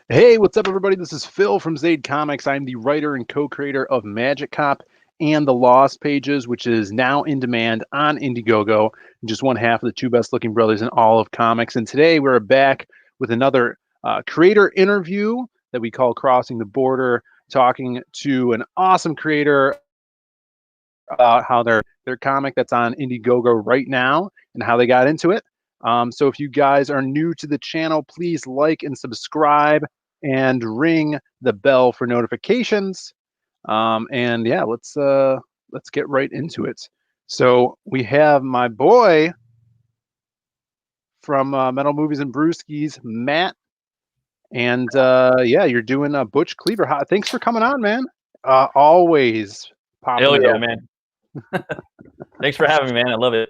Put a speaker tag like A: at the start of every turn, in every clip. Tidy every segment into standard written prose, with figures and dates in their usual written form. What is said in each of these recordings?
A: Hey, what's up, everybody? This is Phil from Zaid Comics. I'm the writer and co-creator of Magic Cop and the Lost Pages, which is now in demand on Indiegogo. Just one half of the two best-looking brothers in all of comics. And today we're back with another creator interview that we call Crossing the Border, talking to an awesome creator about how their comic that's on Indiegogo right now and how they got into it. So if you guys are new to the channel, please like and subscribe and ring the bell for notifications. And yeah, let's get right into it. So we have my boy from Metal Movies and Brewskis, Matt, and yeah, you're doing a Butch Cleaver. Thanks for coming on, man. Always popping
B: Hell
A: it
B: yeah,
A: open.
B: man. Thanks for having me, man. I love it.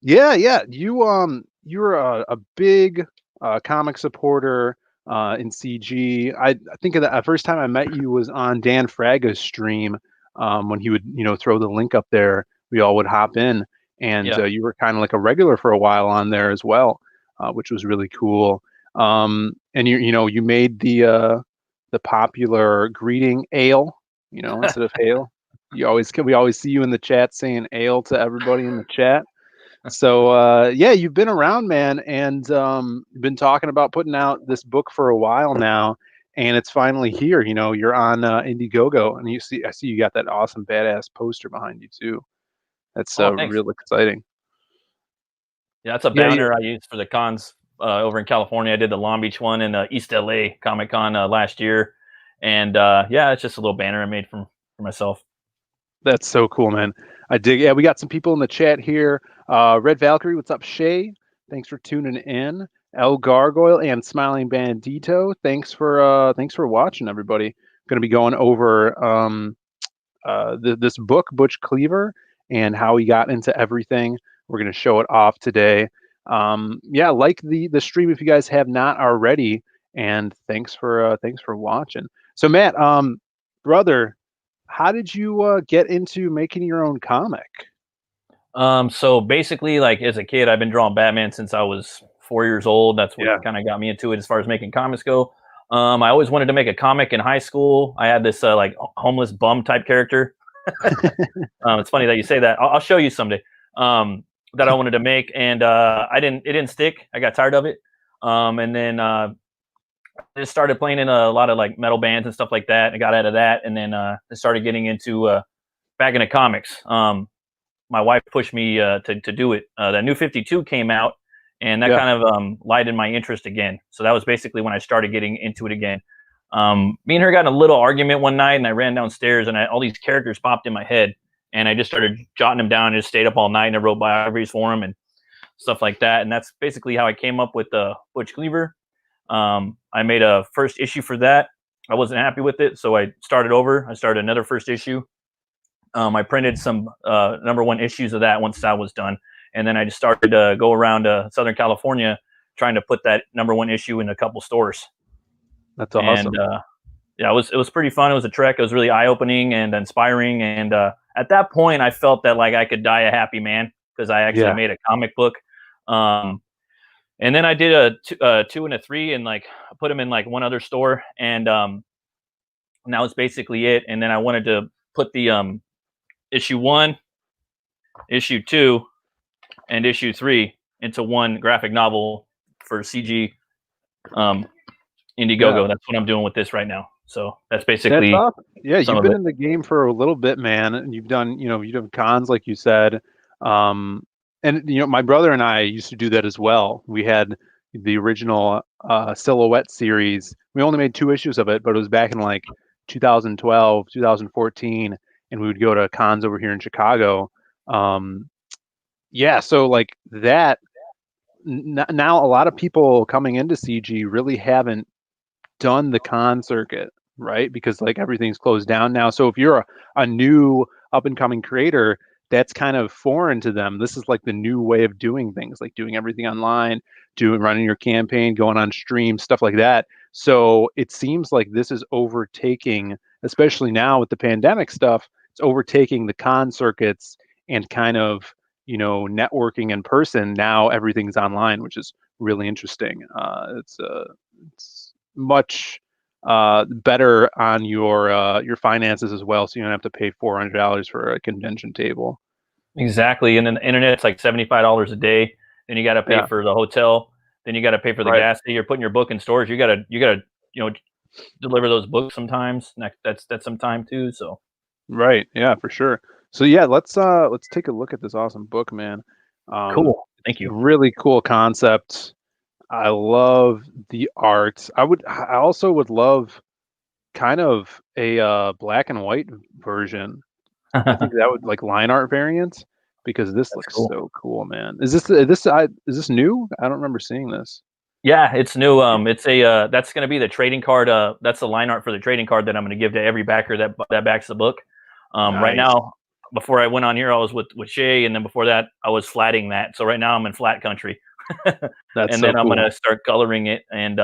A: Yeah. You're a big comic supporter in CG. I think of the first time I met you was on Dan Fraga's stream when he would throw the link up there. We all would hop in, and
B: Yeah.
A: you were kind of like a regular for a while on there as well, which was really cool. And you made the popular greeting ale, instead of hail. We always see you in the chat saying ale to everybody in the chat. So yeah, you've been around, man, and you've been talking about putting out this book for a while now, and it's finally here. You're on Indiegogo, and I see you got that awesome badass poster behind you too. That's
B: Oh, thanks.
A: real exciting.
B: Yeah, that's a
A: Yeah,
B: banner I used for the cons over in California. I did the Long Beach one and East LA Comic Con last year, and yeah, it's just a little banner I made for myself.
A: that's so cool, man. I dig. Yeah, we got some people in the chat here. Red Valkyrie, what's up, Shay? Thanks for tuning in. El Gargoyle and Smiling Bandito, thanks for watching, everybody. Going to be going over this book, Butch Cleaver, and how he got into everything. We're going to show it off today. Yeah, like the stream if you guys have not already, and thanks for watching. So Matt, brother, how did you get into making your own comic?
B: So basically, like as a kid, I've been drawing Batman since I was 4 years old. That's what
A: Yeah,
B: kind of got me into it as far as making comics go. I always wanted to make a comic in high school. I had this like homeless bum type character. It's funny that you say that. I'll show you someday. That I wanted to make, and I didn't. It didn't stick. I got tired of it. And then I just started playing in a lot of like metal bands and stuff like that. I got out of that, and then I started getting into back into comics. My wife pushed me to do it. That New 52 came out, and that
A: yeah,
B: kind of lighted my interest again. So that was basically when I started getting into it again. Me and her got in a little argument one night, and I ran downstairs, and all these characters popped in my head, and I just started jotting them down and just stayed up all night, and I wrote biographies for them and stuff like that. And that's basically how I came up with the Butch Cleaver. I made a first issue for that. I wasn't happy with it, so I started over. I started another first issue. I printed some #1 issues of that once that was done, and then I just started to go around Southern California trying to put that #1 issue in a couple stores.
A: that's
B: And
A: awesome.
B: yeah, it was pretty fun. It was a trek. It was really eye opening and inspiring. And at that point, I felt that like I could die a happy man because I actually
A: Yeah,
B: made a comic book. Um, and then I did a two and a three, and like I put them in like one other store, and that was basically it. And then I wanted to put the issue 1, issue 2, and issue 3 into one graphic novel for CG um,
A: yeah.
B: Indiegogo. That's what I'm doing with this right now. So that's
A: That's
B: basically
A: awesome. Yeah,
B: some
A: you've
B: of
A: been
B: it.
A: in the game for a little bit, man, and you've done cons like you said. Um, and my brother and I used to do that as well. We had the original Silhouette series. We only made 2 issues of it, but it was back in like 2012, 2014, and we would go to cons over here in Chicago. Um, yeah, so like that now a lot of people coming into CG really haven't done the con circuit, right? Because like everything's closed down now. So if you're a new up and coming creator, that's kind of foreign to them. This is like the new way of doing things, like doing everything online, doing running your campaign, going on stream, stuff like that. So it seems like this is overtaking, especially now with the pandemic stuff, it's overtaking the con circuits and kind of, networking in person. Now everything's online, which is really interesting. It's much better on your finances as well, so you don't have to pay $400 for a convention table.
B: Exactly. And then the internet's like $75 a day. Then you got to pay
A: Yeah,
B: for the hotel. Then you got to pay for the
A: right,
B: gas that you're putting your book in storage. You gotta, you know, deliver those books sometimes. That's some time too. So
A: right. Yeah, for sure. So yeah, let's take a look at this awesome book, man.
B: cool.
A: It's
B: Thank you.
A: a really cool concept. I love the art. I also would love kind of a black and white version. I think
B: That's
A: that would like line art variant because this looks
B: cool.
A: so cool, man. Is this new? I don't remember seeing this.
B: Yeah, it's new. It's a that's going to be the trading card. That's the line art for the trading card that I'm going to give to every backer that backs the book. Right
A: Nice.
B: now, before I went on here, I was with Shay, and then before that, I was flatting that. So right now, I'm in flat country,
A: That's
B: and
A: so
B: then I'm going
A: cool.
B: to start coloring it. And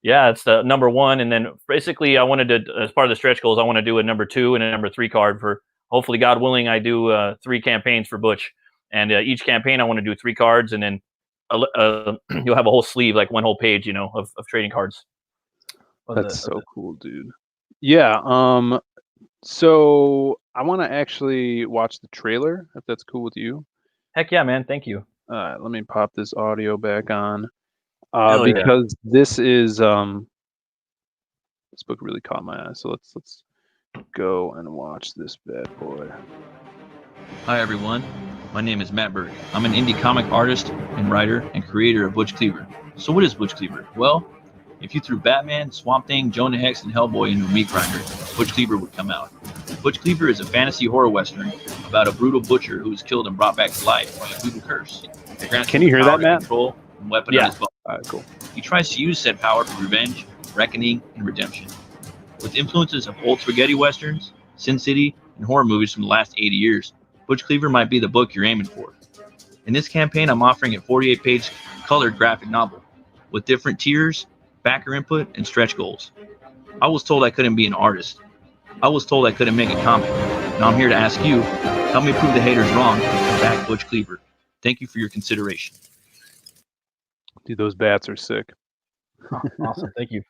B: yeah, it's the number one, and then basically, I wanted to, as part of the stretch goals, I want to do a number two and a number three card for hopefully, God willing, I do 3 campaigns for Butch, and each campaign I want to do 3 cards, and then you'll have a whole sleeve, like one whole page, of trading cards. Of the
A: That's
B: of
A: so
B: the
A: cool, dude. Yeah, so I want to actually watch the trailer if that's cool with you.
B: Heck yeah, man! Thank you.
A: Let me pop this audio back on.
B: Hell yeah.
A: Because this book really caught my eye. So let's go and watch this bad boy.
C: Hi everyone, my name is Matt Burke. I'm an indie comic artist and writer and creator of Butch Cleaver. So what is Butch Cleaver? Well, if you threw Batman, Swamp Thing, Jonah Hex, and Hellboy into a meat grinder, Butch Cleaver would come out. Butch Cleaver is a fantasy horror western about a brutal butcher who is killed and brought back to life by a voodoo curse. It grants
A: Can
C: him
A: you
C: the
A: hear
C: power
A: that,
C: to
A: Matt?
C: control and weaponize
B: Yeah.
C: both.
A: All right, cool.
C: He tries to use said power for revenge, reckoning, and redemption. With influences of old spaghetti westerns, Sin City, and horror movies from the last 80 years, Butch Cleaver might be the book you're aiming for. In this campaign, I'm offering a 48-page colored graphic novel with different tiers, backer input, and stretch goals. I was told I couldn't be an artist. I was told I couldn't make a comic. Now I'm here to ask you, help me prove the haters wrong and back Butch Cleaver. Thank you for your consideration.
A: Dude, those bats are sick.
B: Awesome. Thank you.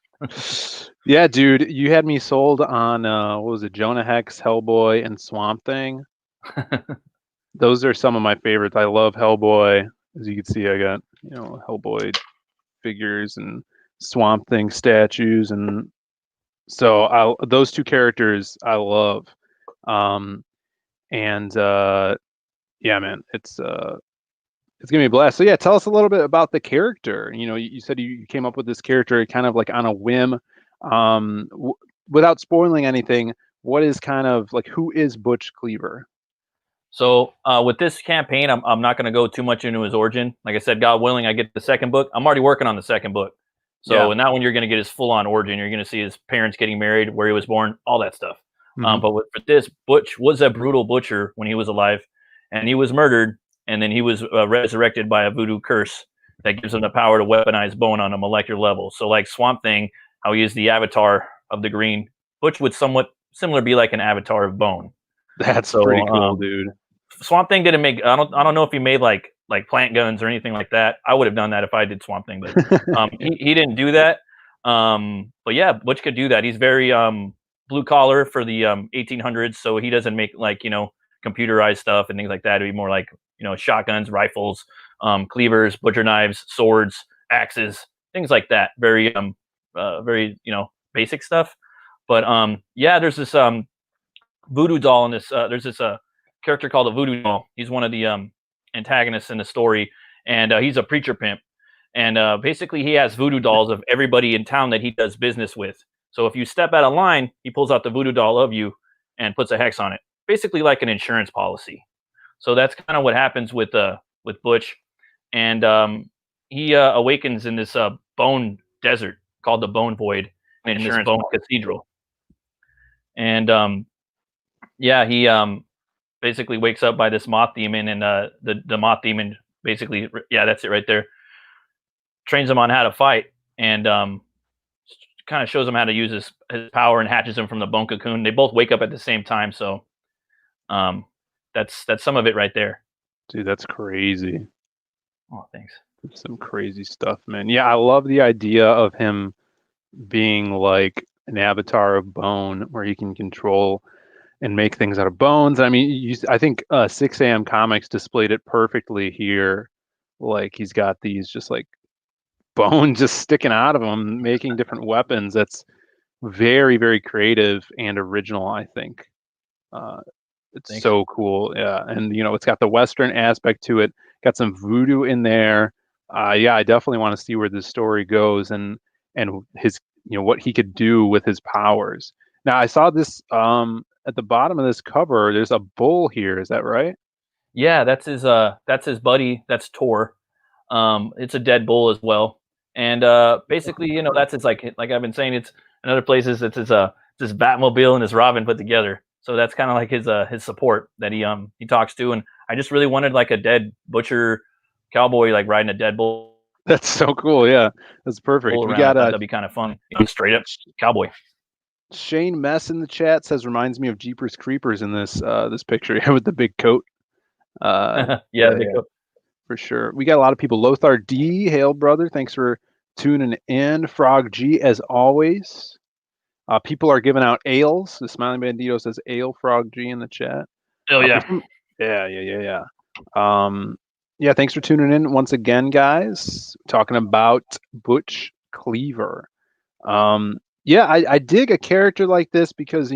A: Yeah, dude, you had me sold on what was it, Jonah Hex, Hellboy, and Swamp Thing. Those are some of my favorites. I love Hellboy. As you can see, I got, Hellboy figures and Swamp Thing statues, and so those two characters I love. Um, and yeah, man, it's gonna be a blast. So yeah, tell us a little bit about the character. You said you came up with this character kind of like on a whim. Without spoiling anything, what is kind of like who is Butch Cleaver?
B: So with this campaign, I'm not going to go too much into his origin. Like I said, God willing, I get the second book. I'm already working on the second book.
A: Yeah.
B: So in that one, you're going to get his full on origin. You're going to see his parents getting married, where he was born, all that stuff.
A: Mhm.
B: But with this, Butch was a brutal butcher when he was alive, and he was murdered, and then he was resurrected by a voodoo curse that gives him the power to weaponize bone on a molecular level. So like Swamp Thing, how he is the avatar of the green, Butch would somewhat similar be like an avatar of bone.
A: That's
B: So
A: pretty cool, dude.
B: Swamp Thing didn't make. I don't know if he made like plant guns or anything like that. I would have done that if I did Swamp Thing, but he didn't do that. But yeah, Butch could do that. He's very blue collar for the 1800s, so he doesn't make like computerized stuff and things like that. It'd be more like shotguns, rifles, cleavers, butcher knives, swords, axes, things like that. Very basic stuff. But yeah, there's this voodoo doll in this. There's this character called the Voodoo Doll. He's one of the antagonists in the story, and he's a preacher pimp. And basically, he has voodoo dolls of everybody in town that he does business with. So if you step out of line, he pulls out the voodoo doll of you and puts a hex on it, basically like an insurance policy. So that's kind of what happens with Butch, and he awakens in this bone desert called the Bone Void, in this bone cathedral. And yeah, he basically wakes up by this moth demon, and the moth demon basically, yeah, that's it right there, trains him on how to fight, and kind of shows him how to use his power and hatches him from the bone cocoon. They both wake up at the same time, so that's some of it right there.
A: Dude, that's crazy.
B: Oh, thanks.
A: Some crazy stuff, man. Yeah, I love the idea of him being like an avatar of bone where he can control and make things out of bones. I mean, I think 6 a.m. Comics displayed it perfectly here. Like he's got these just like bones just sticking out of him, making different weapons. That's very, very creative and original, I think. Uh, it's
B: Thanks.
A: so cool. Yeah. And, it's got the Western aspect to it, got some voodoo in there. Yeah, I definitely want to see where this story goes and his, what he could do with his powers. Now, I saw this at the bottom of this cover. There's a bull here. Is that right?
B: Yeah, that's his buddy. That's Tor. It's a dead bull as well. And basically, that's his like I've been saying, it's in other places it's his Batmobile and his Robin put together. So that's kind of like his support that he talks to. And I just really wanted like a dead butcher cowboy like riding a dead bull
A: That's so cool. Yeah, that's perfect. We
B: around. I
A: got
B: thought that'd be kind of fun. Straight up cowboy.
A: Shane Mess in the chat says reminds me of Jeepers Creepers in this picture with the big coat.
B: Yeah,
A: For sure. We got a lot of people. Lothar D, hail brother. Thanks for tuning in. Frog G, as always. People are giving out ales. The Smiling Bandito says ale. Frog G in the chat.
B: Oh yeah.
A: Yeah. Yeah. Thanks for tuning in once again, guys. Talking about Butch Cleaver. Yeah, I dig a character like this because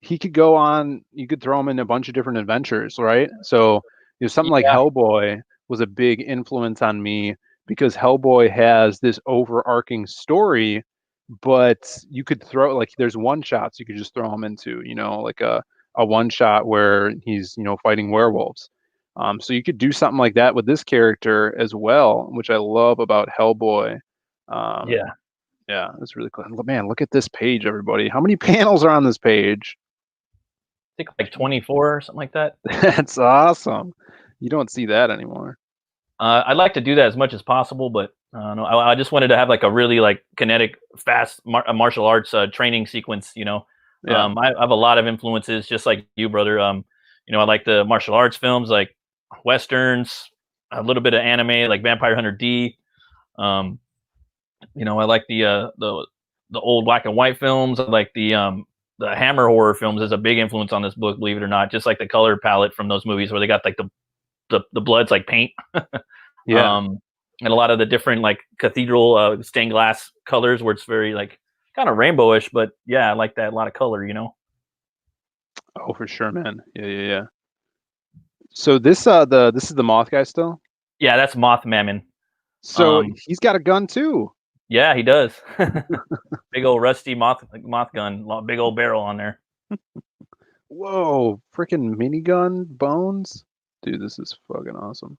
A: he could go on. You could throw him in a bunch of different adventures, right? So something like Hellboy was a big influence on me because Hellboy has this overarching story, but you could throw like there's one shots you could just throw him into, like a one shot where he's fighting werewolves. So you could do something like that with this character as well, which I love about Hellboy. Yeah, that's really cool. Man, look at this page, everybody. How many panels are on this page?
B: I think like 24 or something like that.
A: That's awesome. You don't see that anymore.
B: I'd like to do that as much as possible, but no, I just wanted to have like a really like kinetic, fast martial arts training sequence.
A: Yeah.
B: I have a lot of influences, just like you, brother. I like the martial arts films, like westerns, a little bit of anime, like Vampire Hunter D. I like the old black and white films. I like the Hammer horror films is a big influence on this book, believe it or not. Just like the color palette from those movies where they got like the blood's like paint.
A: Yeah.
B: And a lot of the different like cathedral stained glass colors where it's very like kind of rainbowish, but yeah, I like that. A lot of color,
A: Oh, for sure, man. Yeah. So this this is the moth guy still?
B: Yeah, that's Moth Mammon.
A: So he's got a gun too.
B: Yeah, he does. Big old rusty moth gun, big old barrel on there.
A: Whoa, freaking minigun bones. Dude, this is fucking awesome.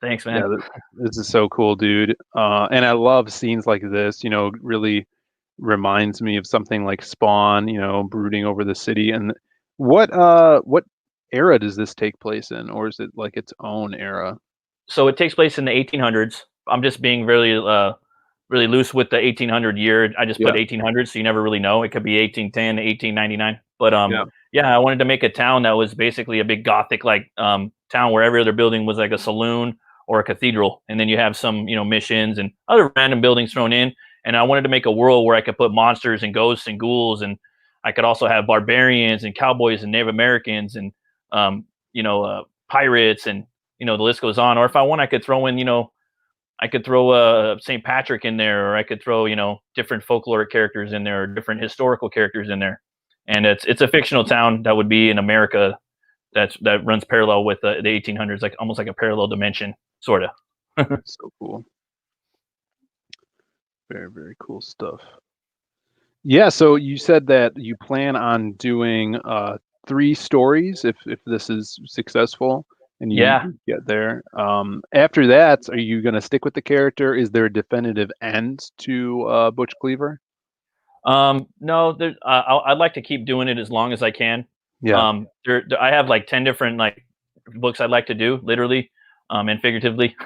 B: Thanks, man.
A: Yeah, this is so cool, dude. And I love scenes like this, really reminds me of something like Spawn, brooding over the city. And what era does this take place in, or is it like its own era?
B: So it takes place in the 1800s. I'm just being really really loose with the 1800 year. I just put 1800, so you never really know. It could be 1810 to 1899. But yeah, I wanted to make a town that was basically a big gothic like town where every other building was like a saloon or a cathedral, and then you have some missions and other random buildings thrown in. And I wanted to make a world where I could put monsters and ghosts and ghouls, and I could also have barbarians and cowboys and Native Americans and pirates, and the list goes on. Or if I want, I could throw in I could throw St. Patrick in there, or I could throw different folkloric characters in there, or different historical characters in there. And it's a fictional town that would be in America that runs parallel with the 1800s, like almost like a parallel dimension, sort of.
A: So cool. Very, very cool stuff. Yeah, so you said that you plan on doing 3 stories if this is successful and you get there. After that, are you going to stick with the character? Is there a definitive end to Butch Cleaver?
B: No, I'd like to keep doing it as long as I can.
A: Yeah.
B: I have like 10 different like books I'd like to do, literally and figuratively.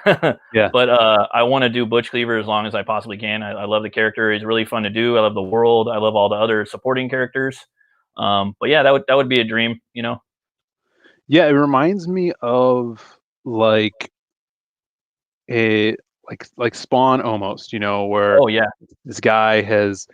A: Yeah.
B: But I want to do Butch Cleaver as long as I possibly can. I love the character. He's really fun to do. I love the world. I love all the other supporting characters. But yeah, that would be a dream, Yeah,
A: it reminds me of like like Spawn almost, where
B: Oh yeah,
A: this guy has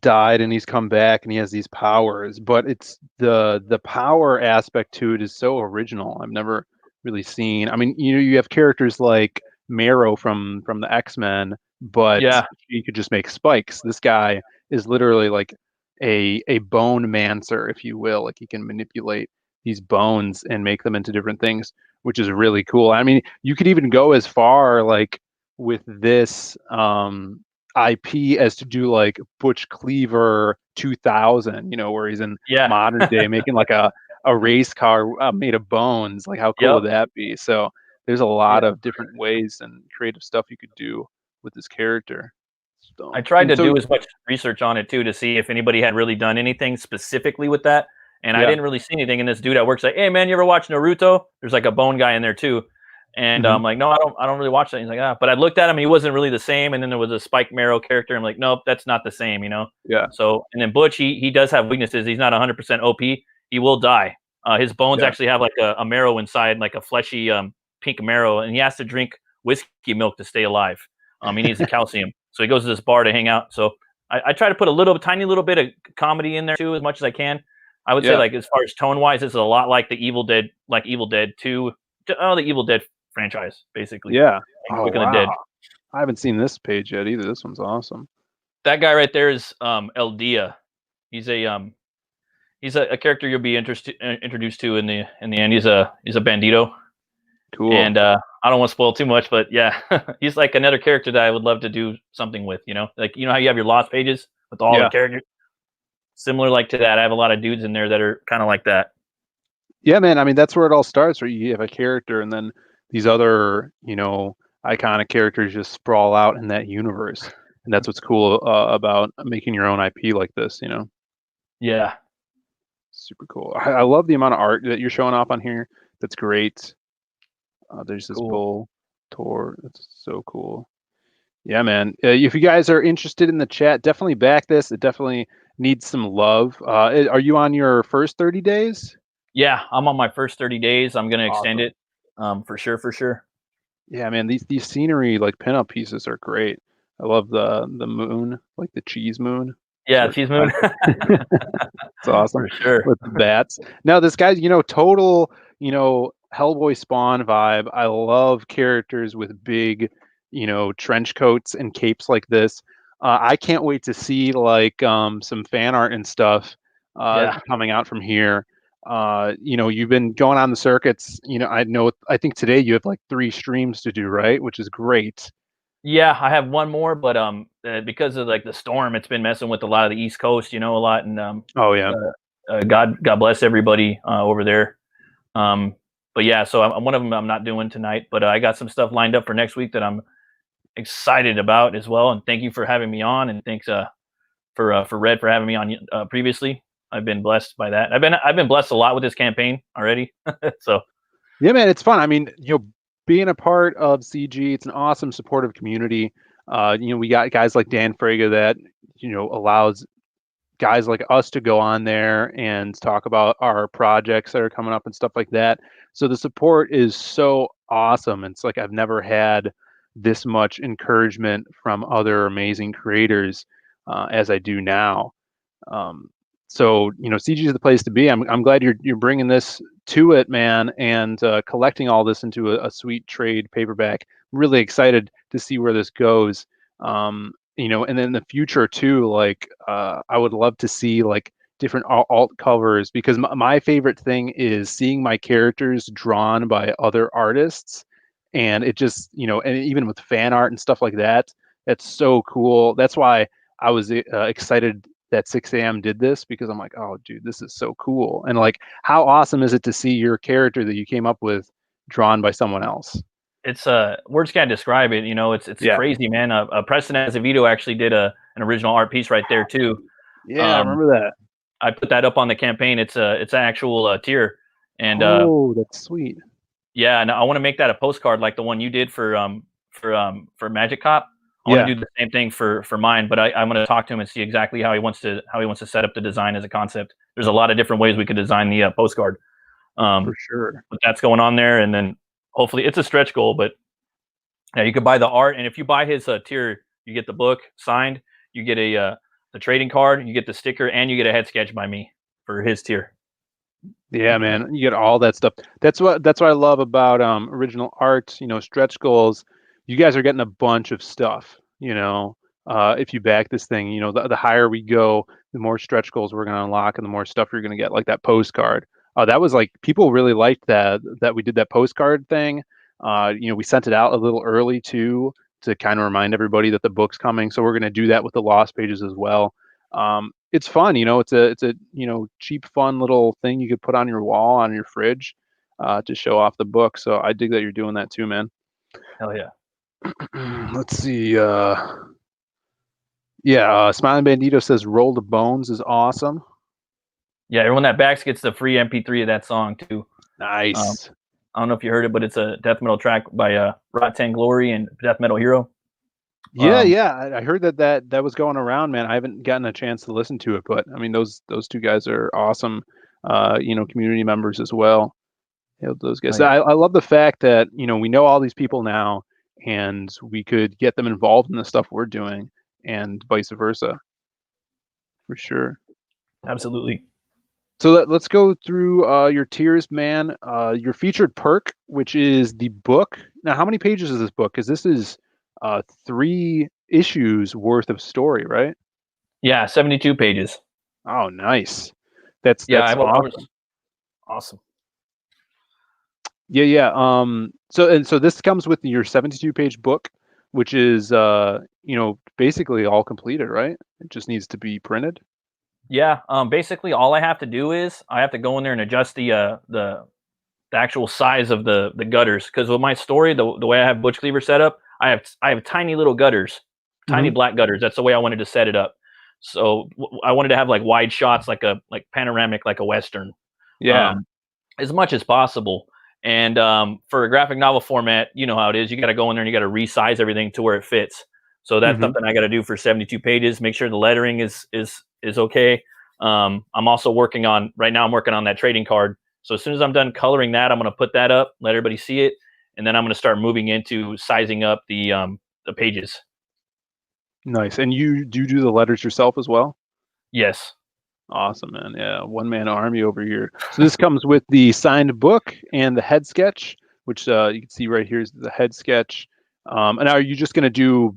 A: died and he's come back and he has these powers, but it's the power aspect to it is so original. I've never really seen. I mean, you have characters like Marrow from the X-Men, but
B: yeah.
A: he could just make spikes. This guy is literally like a bone mancer, if you will. Like he can manipulate these bones and make them into different things, which is really cool. I mean, you could even go as far like with this IP as to do like Butch Cleaver 2000, where he's in
B: Yeah.
A: modern day making like a race car made of bones. Like how cool
B: Yep.
A: would that be? So there's a lot
B: Yeah.
A: of different ways and creative stuff you could do with this character.
B: I
A: So,
B: tried
A: and
B: to
A: so
B: do as much research on it too to see if anybody had really done anything specifically with that, and I
A: yeah.
B: didn't really see anything. And this dude at work's like, "Hey man, you ever watch Naruto? There's like a bone guy in there too." And
A: Hmm.
B: I'm like, "No, I don't really watch that." He's like, "Ah," but I looked at him, he wasn't really the same. And then there was a Spike Marrow character. I'm like, "Nope, that's not the same."
A: Yeah.
B: So, and then Butch, he does have weaknesses. He's not 100% OP. He will die. His bones
A: Yeah.
B: actually have like a marrow inside, like a fleshy pink marrow, and he has to drink whiskey milk to stay alive. He needs the calcium. So he goes to this bar to hang out. So I try to put tiny little bit of comedy in there too, as much as I can. I would say,
A: Yeah.
B: like, as far as tone wise, it's a lot like the Evil Dead, like Evil Dead 2, the Evil Dead franchise, basically.
A: Yeah.
B: Like
A: Oh
B: Quick of the Dead.
A: wow. I haven't seen this page yet either. This one's awesome.
B: That guy right there is El Dia. He's a character you'll be introduced to in the end. He's a bandito.
A: Cool.
B: And I don't want to spoil too much, but yeah, he's like another character that I would love to do something with. Like how you have your lost pages with all the
A: Yeah.
B: characters, similar like to that. I have a lot of dudes in there that are kind of like that.
A: Yeah, man. I mean, that's where it all starts, where you have a character and then these other, iconic characters just sprawl out in that universe. And that's what's cool about making your own IP like this,
B: Yeah,
A: Super cool. I love the amount of art that you're showing off on here. That's great. There's this
B: cool.
A: bull tour. That's so cool. Yeah, man. If you guys are interested in the chat, definitely back this. It definitely needs some love. Are you on your first 30 days?
B: Yeah, I'm on my first 30 days. I'm gonna extend
A: Awesome.
B: it, for sure.
A: Yeah, man. These scenery like pinup pieces are great. I love the moon, like the cheese moon.
B: Yeah,
A: Sort
B: Cheese
A: of
B: Moon.
A: It's awesome
B: For sure.
A: with the bats. Now this guy's, total, Hellboy Spawn vibe. I love characters with big, trench coats and capes like this. I can't wait to see like some fan art and stuff
B: Yeah.
A: coming out from here. You've been going on the circuits. I think today you have like 3 streams to do, right? Which is great.
B: Yeah, I have one more, but because of like the storm, it's been messing with a lot of the East Coast, a lot, and
A: Oh yeah.
B: God bless everybody over there. But yeah, so one of them I'm not doing tonight, but I got some stuff lined up for next week that I'm excited about as well. And thank you for having me on, and thanks for Red for having me on previously. I've been blessed by that. I've been blessed a lot with this campaign already. So
A: Yeah, man, it's fun. I mean, being a part of CG, it's an awesome supportive community. We got guys like Dan Fraga that, allows guys like us to go on there and talk about our projects that are coming up and stuff like that. So the support is so awesome. It's like I've never had this much encouragement from other amazing creators as I do now. So CG is the place to be. I'm glad you're bringing this to it, man, and collecting all this into a sweet trade paperback. Really excited to see where this goes. And then in the future too, like I would love to see like different alt covers, because my favorite thing is seeing my characters drawn by other artists, and it just and even with fan art and stuff like that, that's so cool. That's why I was excited that 6am did this, because I'm like, oh dude, this is so cool. And like, how awesome is it to see your character that you came up with drawn by someone else?
B: it's words can't describe it. It's
A: Yeah.
B: crazy, man. Preston Azevedo actually did an original art piece right there too.
A: Yeah, I remember that.
B: I put that up on the campaign. It's an actual tier, and
A: Oh, that's sweet.
B: yeah, and I want to make that a postcard like the one you did for Magic Cop. I want to do the same thing for mine, but I'm going to talk to him and see exactly how he wants to set up the design as a concept. There's a lot of different ways we could design the postcard.
A: For sure.
B: But that's going on there, and then hopefully it's a stretch goal, but Yeah, you could buy the art, and if you buy his tier, you get the book signed, you get the trading card, you get the sticker, and you get a head sketch by me for his tier.
A: Yeah, man, you get all that stuff. That's what I love about original art. Stretch goals. You guys are getting a bunch of stuff. If you back this thing, the higher we go, the more stretch goals we're going to unlock, and the more stuff you're going to get. Like that postcard. That was like people really liked that we did that postcard thing. We sent it out a little early too to kind of remind everybody that the book's coming. So we're going to do that with the lost pages as well. It's fun, it's a cheap, fun little thing you could put on your wall, on your fridge, to show off the book. So I dig that you're doing that too, man.
B: Hell yeah.
A: Let's see. Smiling Bandito says "Roll the Bones" is awesome.
B: Yeah, everyone that backs gets the free MP3 of that song too.
A: Nice.
B: I don't know if you heard it, but it's a death metal track by Rotten Glory and Death Metal Hero.
A: Yeah. I heard that was going around, man. I haven't gotten a chance to listen to it, but I mean, those two guys are awesome. Community members as well. Those guys.
B: Oh, yeah.
A: I love the fact that we know all these people now, and we could get them involved in the stuff we're doing, and vice versa. For sure.
B: Absolutely.
A: So let's go through your tiers, man. Your featured perk, which is the book. Now, how many pages is this book? Because this is 3 issues worth of story, right?
B: Yeah, 72 pages.
A: Oh, nice. That's
B: I
A: awesome.
B: was awesome.
A: Yeah. So this comes with your 72-page book, which is basically all completed, right? It just needs to be printed.
B: Yeah. Basically, all I have to do is I have to go in there and adjust the actual size of the gutters, because with my story, the way I have Butch Cleaver set up, I have tiny little gutters, tiny black gutters. That's the way I wanted to set it up. So I wanted to have like wide shots, like panoramic, like a Western.
A: Yeah.
B: As much as possible. And for a graphic novel format, you know how it is. You got to go in there and you got to resize everything to where it fits. So that's something I got to do for 72 pages. Make sure the lettering is okay. I'm also working on that trading card. So as soon as I'm done coloring that, I'm going to put that up, let everybody see it, and then I'm going to start moving into sizing up the pages.
A: Nice. And you do the letters yourself as well?
B: Yes.
A: Awesome, man. Yeah, one-man army over here. So this comes with the signed book and the head sketch, which you can see right here is the head sketch. And are you just gonna do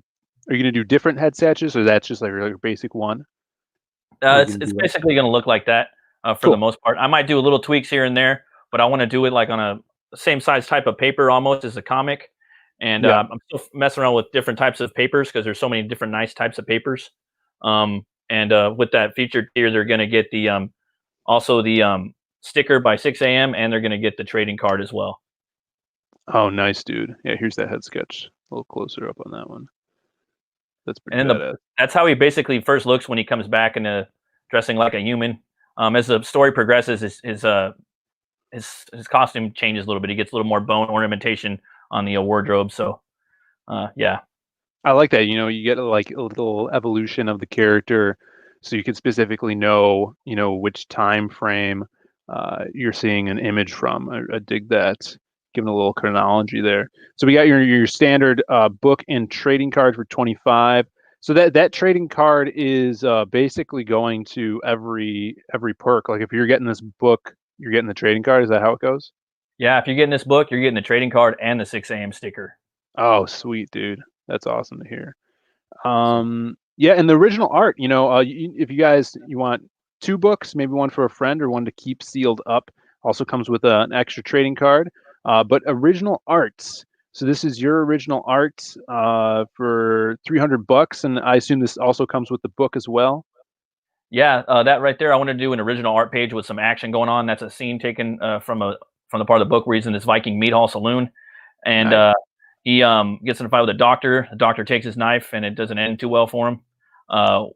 A: different head sketches, or that's just like a basic one?
B: It's basically going to look like that for the most part. I might do a little tweaks here and there, but I want to do it like on a same size type of paper almost as a comic. And I'm still messing around with different types of papers because there's so many different nice types of papers. And with that featured tier, they're going to get the also the sticker by 6 a.m. and they're going to get the trading card as well.
A: Oh, nice, dude. Yeah, here's that head sketch. A little closer up on that one. That's pretty badass.
B: That's how he basically first looks when he comes back into dressing like a human. As the story progresses, his costume changes a little bit. He gets a little more bone ornamentation on the wardrobe. So, yeah.
A: I like that. You get like a little evolution of the character, so you can specifically know, which time frame you're seeing an image from. I dig that. Giving a little chronology there. So we got your standard book and trading card for 25. So that trading card is basically going to every perk. Like if you're getting this book, you're getting the trading card. Is that how it goes?
B: Yeah, if you're getting this book, you're getting the trading card and the 6 a.m. sticker.
A: Oh, sweet, dude. That's awesome to hear. Yeah, and the original art, if you want 2 books, maybe one for a friend or one to keep sealed up, also comes with an extra trading card. But original arts. So this is your original art for $300, and I assume this also comes with the book as well.
B: Yeah, that right there. I want to do an original art page with some action going on. That's a scene taken from the part of the book where he's in this Viking meat hall saloon, and nice. He gets in a fight with a doctor. The doctor takes his knife, and it doesn't end too well for him.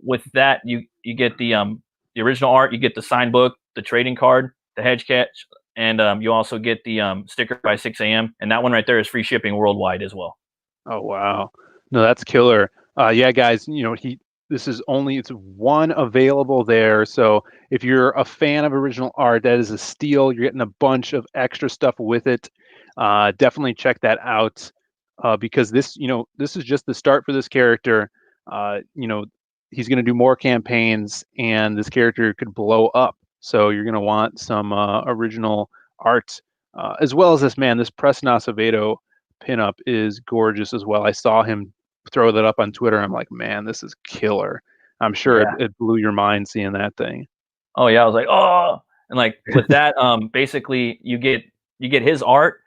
B: With that, you get the original art. You get the signed book, the trading card, the hedge catch, and you also get the sticker by 6 a.m. And that one right there is free shipping worldwide as well.
A: Oh wow, no, that's killer. Yeah, guys, it's one available there. So if you're a fan of original art, that is a steal. You're getting a bunch of extra stuff with it. Definitely check that out. because this is just the start for this character. He's going to do more campaigns, and this character could blow up. So you're going to want some original art, as well as this man. This Preston Acevedo pinup is gorgeous as well. I saw him throw that up on Twitter. I'm like, man, this is killer. I'm sure it blew your mind seeing that thing.
B: Oh yeah, I was like, oh, and like with that, basically you get his art.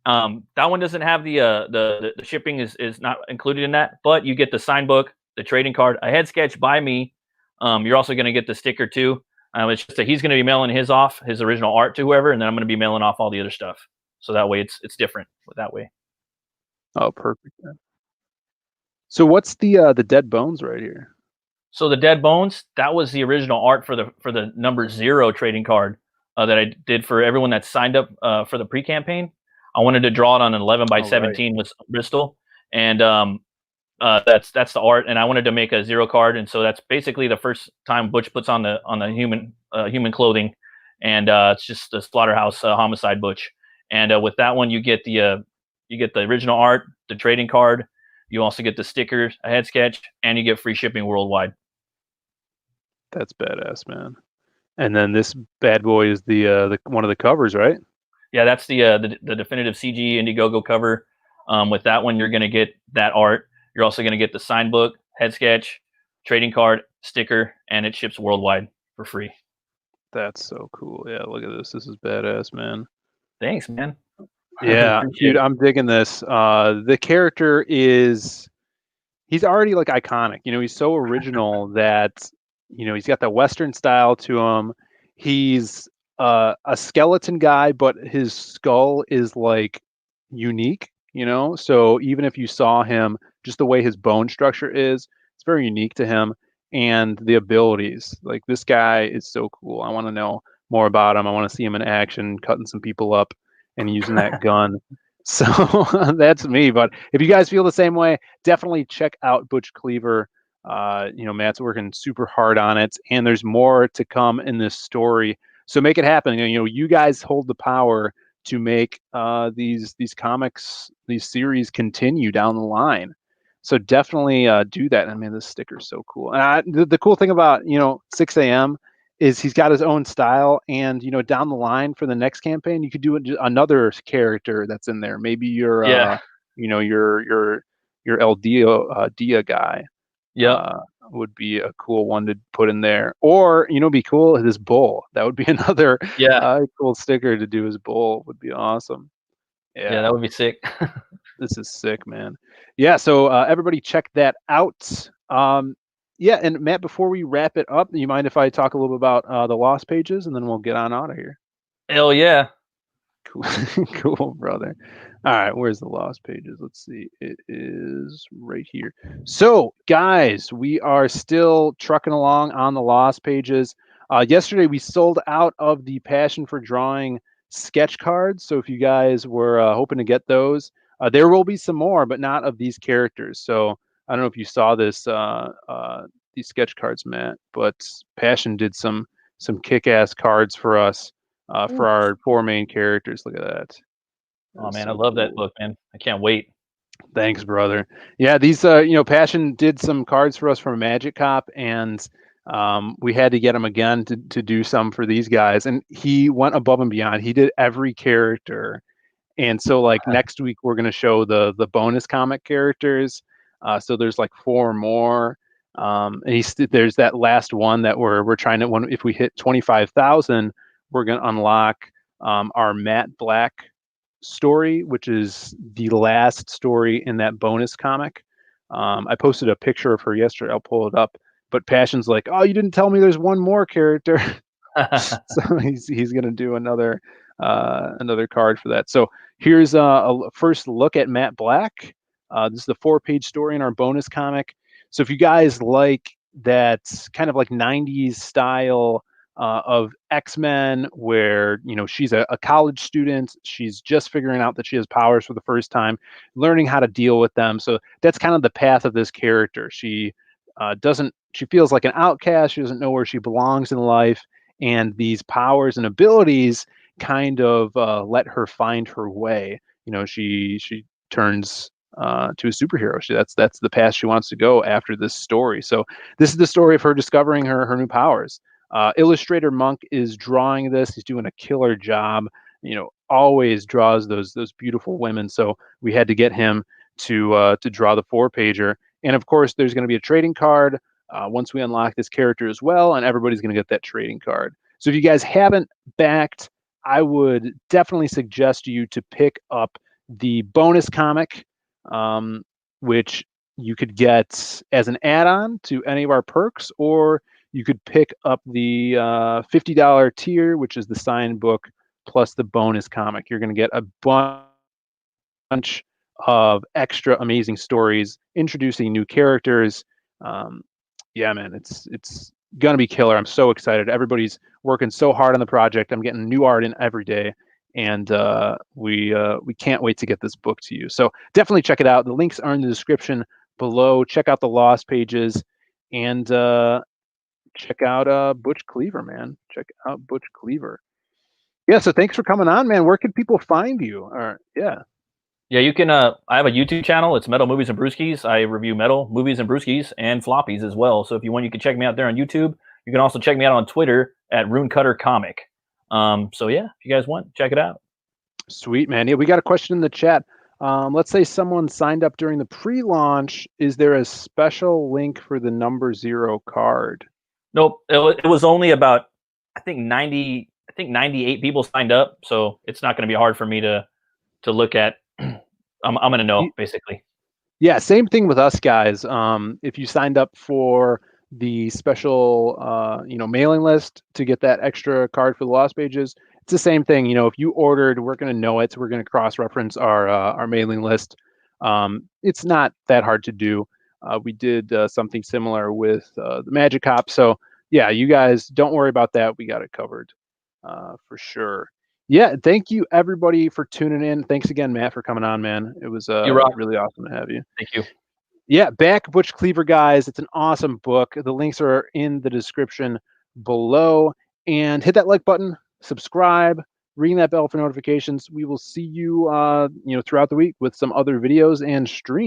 B: That one doesn't have the shipping is not included in that, but you get the sign book, the trading card, a head sketch by me. You're also going to get the sticker too. It's just that he's going to be mailing his original art to whoever, and then I'm going to be mailing off all the other stuff. So that way it's different that way.
A: Oh, perfect. So what's the dead bones right here?
B: So the dead bones, that was the original art for the number 0 trading card that I did for everyone that signed up for the pre-campaign. I wanted to draw it on an 11 by 17 with Bristol, and that's the art. And I wanted to make a 0 card, and so that's basically the first time Butch puts on the human clothing, and it's just the slaughterhouse homicide Butch. And with that one, you get the original art, the trading card. You also get the stickers, a head sketch, and you get free shipping worldwide.
A: That's badass, man. And then this bad boy is the one of the covers, right?
B: Yeah, that's the definitive CG Indiegogo cover. With that one, you're going to get that art. You're also going to get the sign book, head sketch, trading card, sticker, and it ships worldwide for free.
A: That's so cool. Yeah, look at this. This is badass, man.
B: Thanks, man.
A: Yeah, dude, I'm digging this. The character he's already like iconic. He's so original that, he's got the Western style to him. He's a skeleton guy, but his skull is like unique, So even if you saw him, just the way his bone structure is, it's very unique to him. And the abilities, like this guy is so cool. I want to know more about him. I want to see him in action, cutting some people up and using that gun. So that's me. But if you guys feel the same way, definitely check out Butch Cleaver. Matt's working super hard on it, and there's more to come in this story. So make it happen. You guys hold the power to make these comics, these series continue down the line. So definitely do that. I mean, this sticker's so cool. And the cool thing about 6 a.m. is he's got his own style, and down the line for the next campaign, you could do another character that's in there. Maybe your your El Dia guy. Would be a cool one to put in there. Or be cool, this bull. That would be another cool sticker to do. As bull would be awesome.
B: Yeah, that would be sick.
A: This is sick, man. Yeah, so everybody check that out. Yeah, and Matt, before we wrap it up, you mind if I talk a little bit about the Lost Pages, and then we'll get on out of here?
B: Hell yeah.
A: Cool, cool, brother. All right, where's the Lost Pages? Let's see. It is right here. So, guys, we are still trucking along on the Lost Pages. Yesterday, we sold out of the Passion for Drawing sketch cards. So if you guys were hoping to get those, there will be some more, but not of these characters. So I don't know if you saw this, these sketch cards, Matt, but Passion did some kick-ass cards for us for our 4 main characters. Look at that.
B: Oh man, so I love that book, man. I can't wait.
A: Thanks, brother. Yeah, these Passion did some cards for us from Magic Cop, and we had to get him again to do some for these guys, and he went above and beyond. He did every character, and so like next week we're going to show the bonus comic characters. So there's like 4 more, and there's that last one that we're trying to, if we hit 25,000, we're going to unlock our Matt Black story, which is the last story in that bonus comic. I posted a picture of her yesterday. I'll pull it up. But Passion's like, oh, you didn't tell me there's one more character. So he's gonna do another card for that. So here's a first look at Matt Black. This is the 4-page story in our bonus comic. So if you guys like that kind of like 90s style of X-Men, where she's a college student, she's just figuring out that she has powers for the first time, learning how to deal with them. So that's kind of the path of this character. She feels like an outcast. She doesn't know where she belongs in life, and these powers and abilities kind of let her find her way. She turns to a superhero. That's the path she wants to go after this story. So this is the story of her discovering her new powers. Illustrator Monk is drawing this. He's doing a killer job. Always draws those beautiful women. So we had to get him to draw the 4-pager. And of course, there's going to be a trading card once we unlock this character as well, and everybody's going to get that trading card. So if you guys haven't backed, I would definitely suggest you to pick up the bonus comic, which you could get as an add-on to any of our perks, or you could pick up the $50 tier, which is the signed book plus the bonus comic. You're going to get a bunch of extra amazing stories, introducing new characters. Yeah, man, it's gonna be killer. I'm so excited. Everybody's working so hard on the project. I'm getting new art in every day, and we can't wait to get this book to you. So definitely check it out. The links are in the description below. Check out the Lost pages, and check out Butch Cleaver, man. Check out Butch Cleaver. Yeah. So thanks for coming on, man. Where can people find you? Yeah.
B: Yeah, you can. I have a YouTube channel. It's Metal Movies and Brewskis. I review metal movies and brewskis and floppies as well. So if you want, you can check me out there on YouTube. You can also check me out on Twitter at Runecutter Comic. So yeah, if you guys want, check it out.
A: Sweet, man. Yeah, we got a question in the chat. Let's say someone signed up during the pre-launch. Is there a special link for the number 0 card?
B: Nope. It was only about, I think 98 people signed up. So it's not going to be hard for me to look at. I'm going to know, basically.
A: Yeah, same thing with us guys. If you signed up for the special mailing list to get that extra card for the Lost pages, it's the same thing. If you ordered, we're going to know it. So we're going to cross-reference our mailing list. It's not that hard to do. We did something similar with the Magic Cop. So yeah, you guys don't worry about that. We got it covered for sure. Yeah, thank you everybody for tuning in. Thanks again, Matt, for coming on, man. It was really awesome to have you.
B: Thank you.
A: Yeah, back Butch Cleaver, guys. It's an awesome book. The links are in the description below. And hit that like button, subscribe, ring that bell for notifications. We will see you throughout the week with some other videos and streams.